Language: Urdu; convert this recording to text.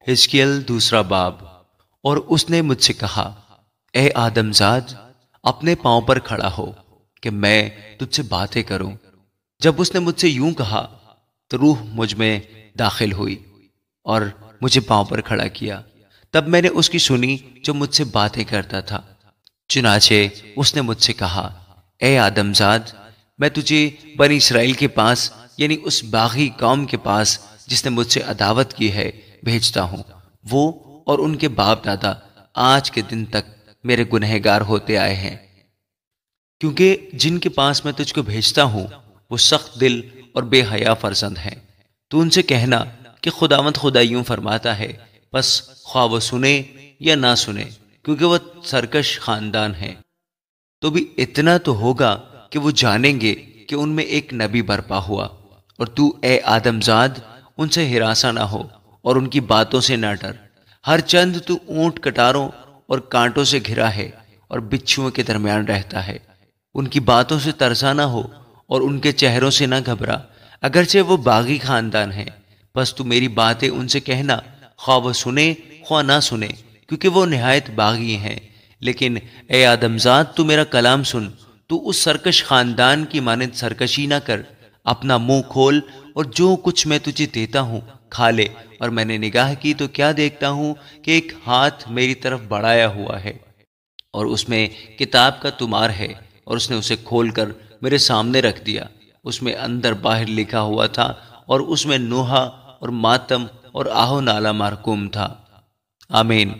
حزقیل دوسرا باب۔ اور اس نے مجھ سے کہا، اے آدم زاد، اپنے پاؤں پر کھڑا ہو کہ میں تجھ سے باتیں کروں۔ جب اس نے مجھ سے یوں کہا تو روح مجھ میں داخل ہوئی اور مجھے پاؤں پر کھڑا کیا۔ تب میں نے اس کی سنی جو مجھ سے باتیں کرتا تھا۔ چنانچہ اس نے مجھ سے کہا، اے آدم زاد، میں تجھے بنی اسرائیل کے پاس، یعنی اس باغی قوم کے پاس جس نے مجھ سے عداوت کی ہے، بھیجتا ہوں۔ وہ اور ان کے باپ دادا آج کے دن تک میرے گنہگار ہوتے آئے ہیں، کیونکہ جن کے پاس میں تجھ کو بھیجتا ہوں وہ سخت دل اور بے حیا فرزند ہیں۔ تو ان سے کہنا کہ خداوند خدا یوں فرماتا ہے، پس خواہ وہ سنے یا نہ سنے، کیونکہ وہ سرکش خاندان ہے، تو بھی اتنا تو ہوگا کہ وہ جانیں گے کہ ان میں ایک نبی برپا ہوا۔ اور تو اے آدم زاد ان سے ہراساں نہ ہو اور ان کی باتوں سے نہ ڈر۔ ہر چند تو اونٹ کٹاروں اور کانٹوں سے گھرا ہے اور بچھوؤں کے درمیان رہتا ہے۔ ان کی باتوں سے ترسا نہ ہو اور ان کے چہروں سے نہ گھبرا، اگرچہ وہ باغی خاندان ہے۔ بس تو میری باتیں ان سے کہنا، خواہ وہ سنے خواہ نہ سنے، کیونکہ وہ نہایت باغی ہیں۔ لیکن اے آدم زاد، تو میرا کلام سن، تو اس سرکش خاندان کی مانند سرکشی نہ کر، اپنا منہ کھول اور جو کچھ میں تجھے دیتا ہوں کھا لے۔ اور میں نے نگاہ کی تو کیا دیکھتا ہوں کہ ایک ہاتھ میری طرف بڑھایا ہوا ہے اور اس میں کتاب کا تمار ہے، اور اس نے اسے کھول کر میرے سامنے رکھ دیا۔ اس میں اندر باہر لکھا ہوا تھا، اور اس میں نوحہ اور ماتم اور آہ و نالہ محکوم تھا۔ آمین۔